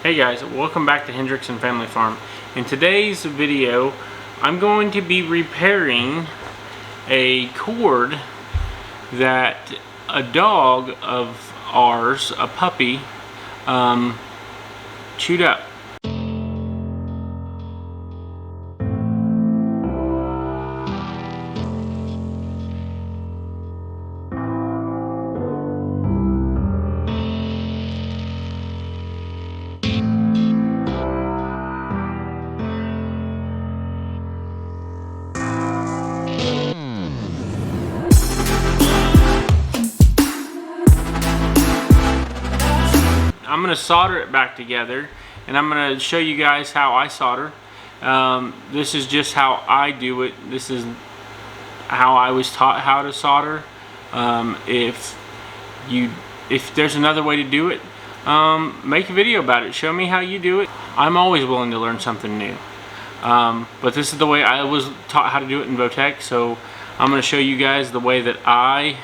Hey guys, welcome back to Hendrickson Family Farm. In today's video, I'm going to be repairing a cord that a dog of ours, a puppy, chewed up. I'm going to solder it back together, and I'm going to show you guys how I solder. This is just how I do it. This is how I was taught how to solder. If there's another way to do it, make a video about it. Show me how you do it. I'm always willing to learn something new. But this is the way I was taught how to do it in Votech, so I'm going to show you guys the way that I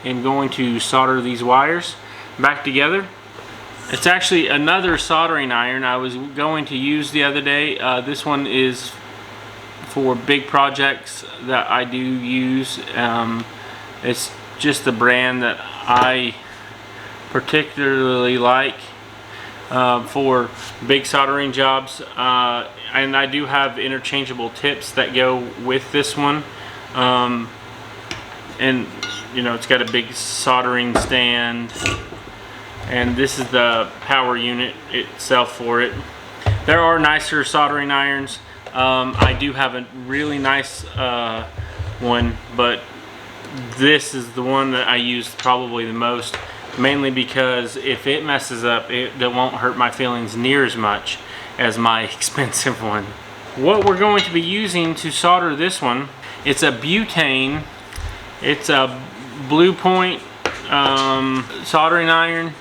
am going to solder these wires back together. It's actually another soldering iron I was going to use the other day. This one is for big projects that I do use. It's just the brand that I particularly like for big soldering jobs. And I do have interchangeable tips that go with this one. And you know, it's got a big soldering stand. And this is the power unit itself for it. There are nicer soldering irons. I do have a really nice one, but this is the one that I use probably the most, mainly because if it messes up, it won't hurt my feelings near as much as my expensive one. What we're going to be using to solder this one, it's a butane. It's a Blue Point soldering iron.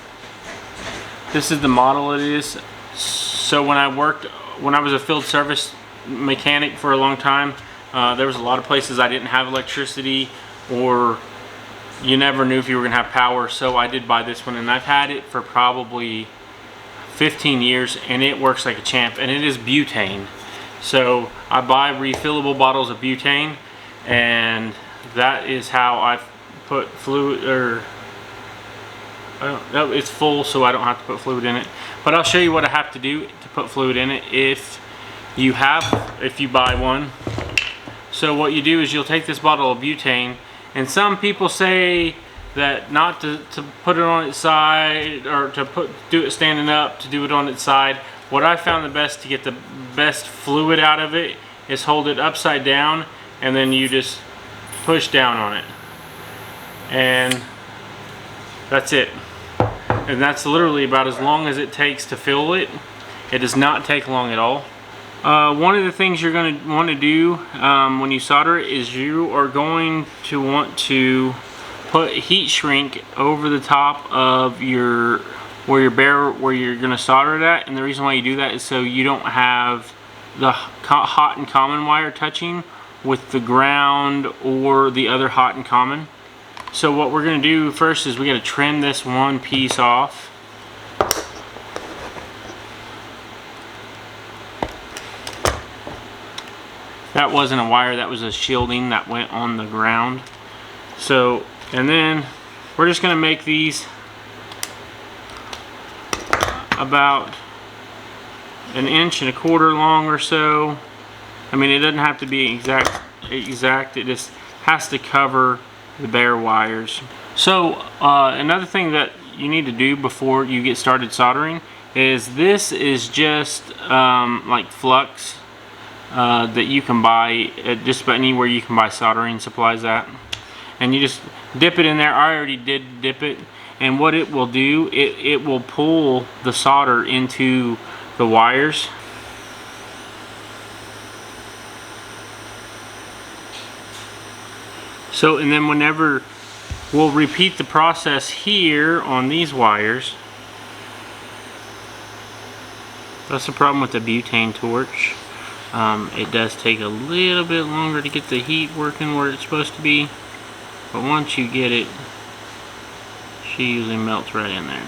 This is the model it is. So when I was a field service mechanic for a long time, there was a lot of places I didn't have electricity, or you never knew if you were gonna have power. So I did buy this one, and I've had it for probably 15 years, and it works like a champ, and it is butane. So I buy refillable bottles of butane, and that is how I put fluid, or no, it's full, so I don't have to put fluid in it. But I'll show you what I have to do to put fluid in it if you buy one. So what you do is you'll take this bottle of butane, and some people say that not to put it on its side, or to do it standing up, to do it on its side. What I found the best to get the best fluid out of it is hold it upside down, and then you just push down on it, and that's it. And that's literally about as long as it takes to fill it. It does not take long at all. One of the things you're going to want to do when you solder it is you are going to want to put heat shrink over the top of where you're going to solder it at. And the reason why you do that is so you don't have the hot and common wire touching with the ground or the other hot and common. So what we're going to do first is we got to trim this one piece off. That wasn't a wire, that was a shielding that went on the ground. So, and then we're just going to make these about 1.25 inches long or so. I mean, it doesn't have to be exact, it just has to cover the bare wires. So another thing that you need to do before you get started soldering is this is just like flux that you can buy at just about anywhere you can buy soldering supplies at, and you just dip it in there. I already did dip it, and what it will do, it will pull the solder into the wires. So, and then whenever we'll repeat the process here on these wires. That's the problem with the butane torch. It does take a little bit longer to get the heat working where it's supposed to be, but once you get it, she usually melts right in there.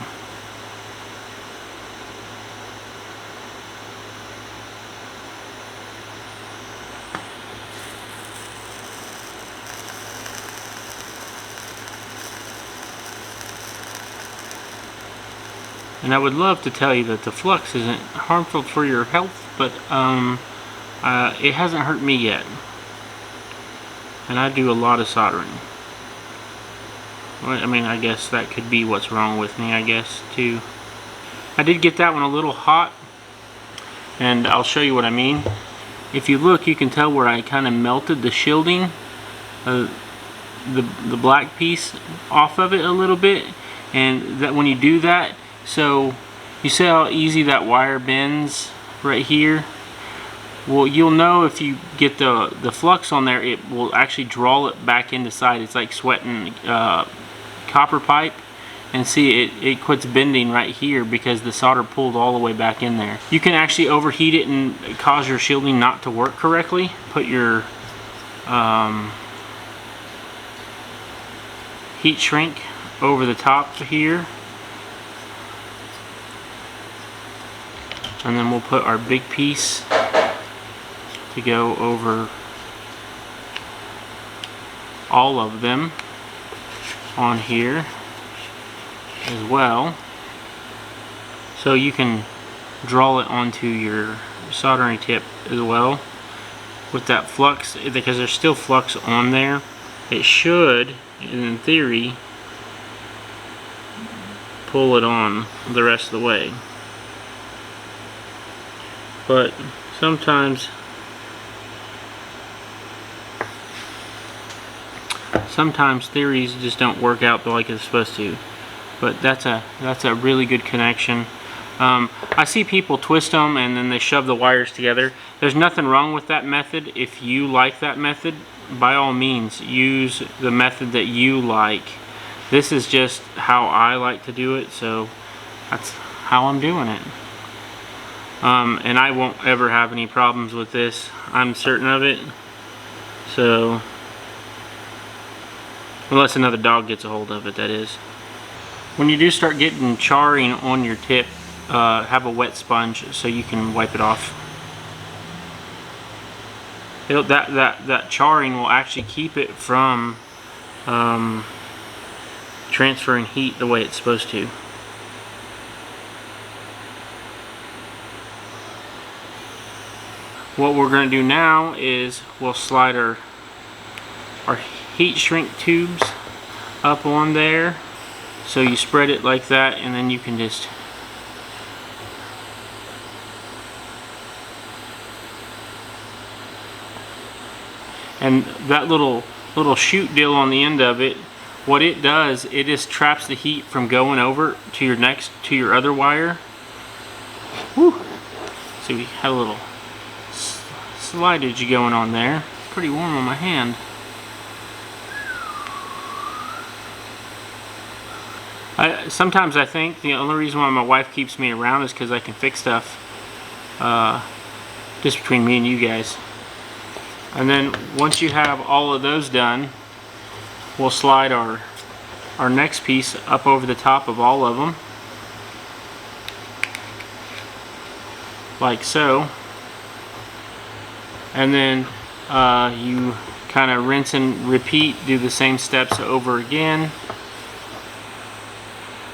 And I would love to tell you that the flux isn't harmful for your health, but it hasn't hurt me yet. And I do a lot of soldering. Well, I mean, I guess that could be what's wrong with me, I guess, too. I did get that one a little hot, and I'll show you what I mean. If you look, you can tell where I kind of melted the shielding, the black piece off of it a little bit. And that when you do that, so you see how easy that wire bends right here? Well, you'll know if you get the flux on there, it will actually draw it back into side. It's like sweating copper pipe. And see, it quits bending right here because the solder pulled all the way back in there. You can actually overheat it and cause your shielding not to work correctly. Put your heat shrink over the top here. And then we'll put our big piece to go over all of them on here as well, so you can draw it onto your soldering tip as well with that flux, because there's still flux on there. It should, in theory, pull it on the rest of the way, but sometimes theories just don't work out like it's supposed to. But that's a really good connection. I see people twist them and then they shove the wires together. There's nothing wrong with that method. If you like that method, by all means use the method that you like. This is just how I like to do it, so that's how I'm doing it. And I won't ever have any problems with this. I'm certain of it. So, unless another dog gets a hold of it, that is. When you do start getting charring on your tip, have a wet sponge so you can wipe it off. That charring will actually keep it from transferring heat the way it's supposed to. What we're going to do now is we'll slide our heat shrink tubes up on there. So you spread it like that, and then you can just and that little chute deal on the end of it, what it does, it just traps the heat from going over to your other wire. Woo. See, we have a little slidage going on there. Pretty warm on my hand. Sometimes I think the only reason why my wife keeps me around is because I can fix stuff just between me and you guys. And then once you have all of those done, we'll slide our next piece up over the top of all of them, like so. And then you kind of rinse and repeat, do the same steps over again.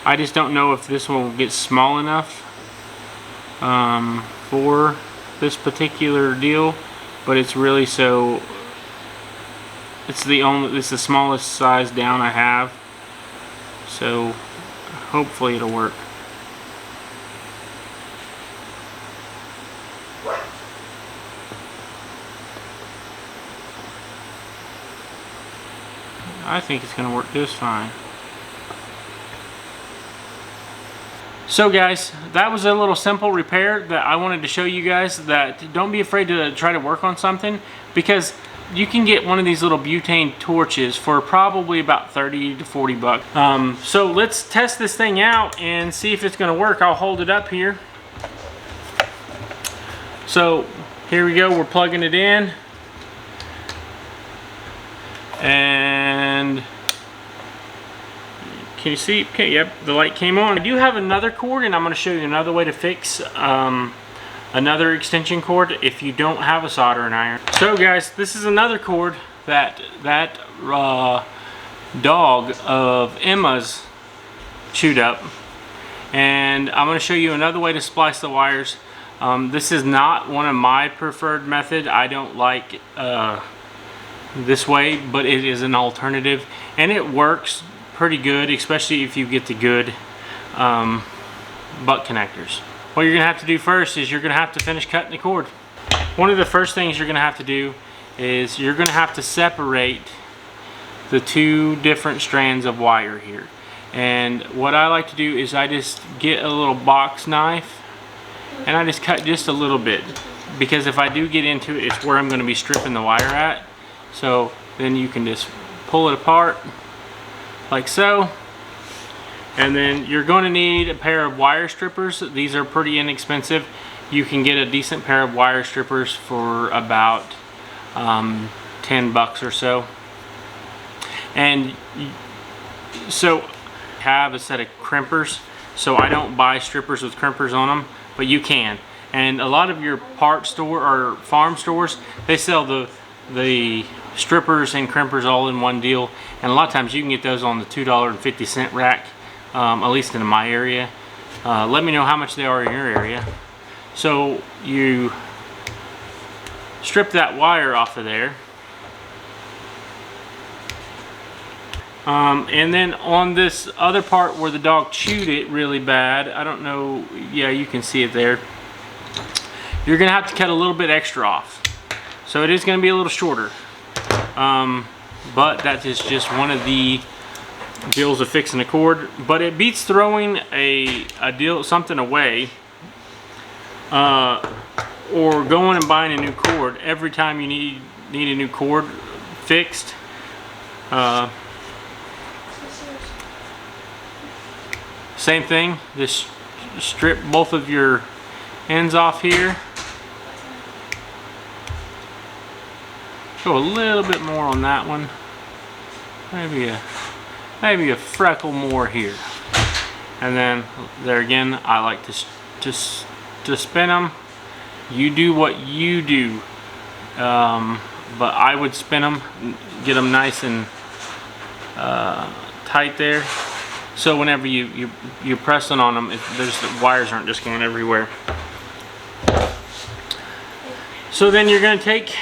I just don't know if this one will get small enough for this particular deal, but it's really so. It's the smallest size down I have, so hopefully it'll work. I think it's going to work just fine. So guys, that was a little simple repair that I wanted to show you guys, that don't be afraid to try to work on something, because you can get one of these little butane torches for probably about 30 to 40 bucks. So let's test this thing out and see if it's going to work. I'll hold it up here. So here we go, we're plugging it in. And can you see? Okay, yep, the light came on. I do have another cord, and I'm going to show you another way to fix another extension cord if you don't have a soldering iron. So guys, this is another cord that dog of Emma's chewed up, And I'm going to show you another way to splice the wires. This is not one of my preferred methods. I don't like this way, but it is an alternative, and it works pretty good, especially if you get the good butt connectors. What you're going to have to do first is you're going to have to finish cutting the cord. One of the first things you're going to have to do is you're going to have to separate the two different strands of wire here. And what I like to do is I just get a little box knife and I just cut just a little bit, because if I do get into it, it's where I'm going to be stripping the wire at. So then you can just pull it apart like so. And then you're going to need a pair of wire strippers. These are pretty inexpensive. You can get a decent pair of wire strippers for about 10 bucks or so. And so I have a set of crimpers, so I don't buy strippers with crimpers on them, but you can. And a lot of your parts store or farm stores, they sell the strippers and crimpers all in one deal, and a lot of times you can get those on the $2.50 rack, at least in my area. Let me know how much they are in your area. So you strip that wire off of there, and then on this other part where the dog chewed it really bad, I don't know, yeah, you can see it there, you're gonna have to cut a little bit extra off. So it is gonna be a little shorter, but that is just one of the deals of fixing a cord. But it beats throwing something away, or going and buying a new cord every time you need a new cord fixed. Same thing, just strip both of your ends off here. Go a little bit more on that one. Maybe a freckle more here. And then there again, I like to spin them. You do what you do, but I would spin them, get them nice and tight there. So whenever you're pressing on them, the wires aren't just going everywhere. So then you're going to take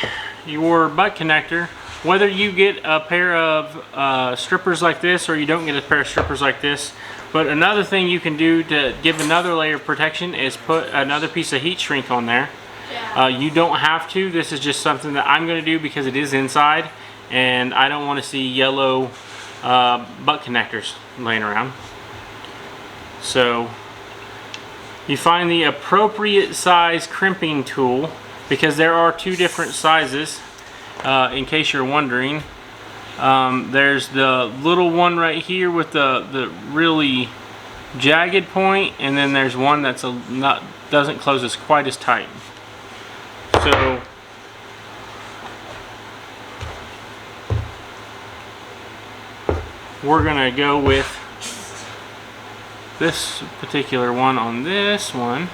your butt connector, whether you get a pair of strippers like this or you don't get a pair of strippers like this. But another thing you can do to give another layer of protection is put another piece of heat shrink on there. You don't have to. This is just something that I'm going to do because it is inside, and I don't want to see yellow butt connectors laying around. So you find the appropriate size crimping tool, because there are two different sizes, in case you're wondering. There's the little one right here with the really jagged point, and then there's one that's doesn't close as quite as tight. So we're gonna go with this particular one on this one,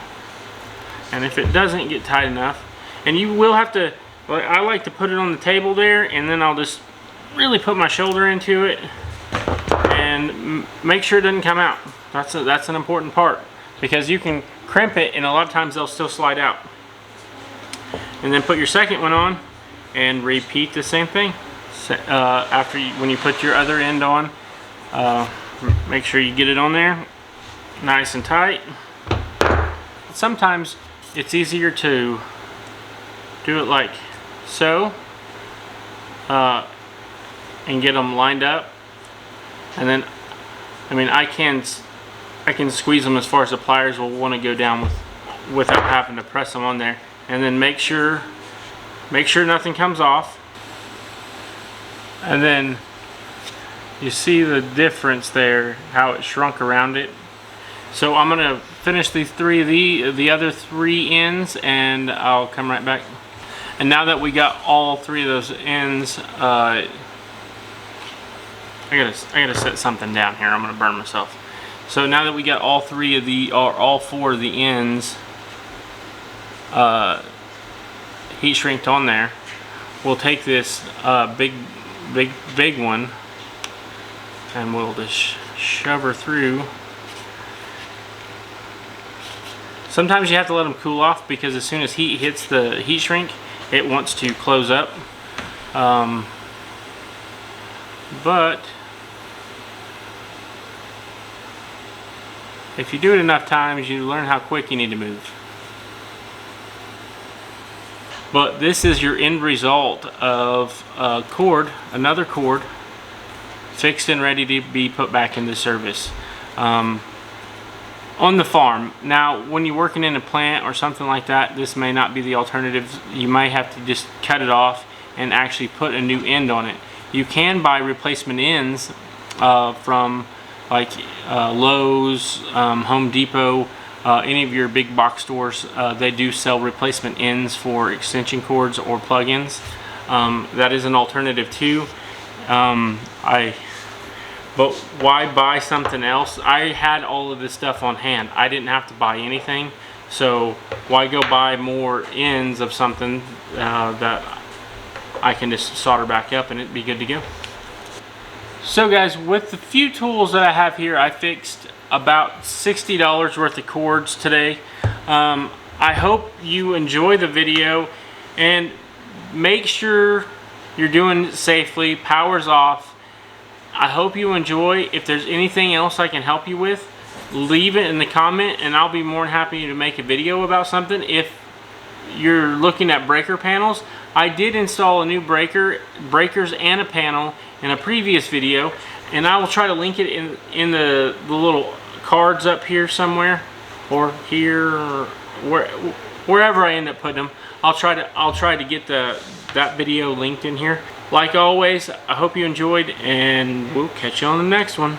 and if it doesn't get tight enough, and you will have to, I like to put it on the table there, and then I'll just really put my shoulder into it and make sure it doesn't come out. That's an important part, because you can crimp it and a lot of times they'll still slide out. And then put your second one on and repeat the same thing. When you put your other end on, make sure you get it on there nice and tight. Sometimes it's easier to do it like so, and get them lined up, and then I can squeeze them as far as the pliers will want to go down without having to press them on there, and then make sure nothing comes off. And then you see the difference there, how it shrunk around it. So I'm gonna finish the other three ends, and I'll come right back. And now that we got all three of those ends, I gotta set something down here. I'm gonna burn myself. So now that we got all four of the ends heat shrinked on there, we'll take this big one and we'll just shove her through Sometimes you have to let them cool off because as soon as heat hits the heat shrink, it wants to close up. But if you do it enough times, you learn how quick you need to move. But this is your end result of a cord, another cord, fixed and ready to be put back into service. On the farm. Now, when you're working in a plant or something like that, this may not be the alternative. You might have to just cut it off and actually put a new end on it. You can buy replacement ends from like Lowe's, Home Depot, any of your big box stores. They do sell replacement ends for extension cords or plug-ins. That is an alternative too. But why buy something else? I had all of this stuff on hand. I didn't have to buy anything. So why go buy more ends of something that I can just solder back up and it'd be good to go. So guys, with the few tools that I have here, I fixed about $60 worth of cords today. I hope you enjoy the video and make sure you're doing it safely. Power's off. I hope you enjoy. If there's anything else I can help you with, leave it in the comment and I'll be more than happy to make a video about something. If you're looking at breaker panels, I did install a new breakers and a panel in a previous video, and I will try to link it in the little cards up here somewhere, or here, or wherever I end up putting them. I'll try to get that video linked in here. Like always, I hope you enjoyed, and we'll catch you on the next one.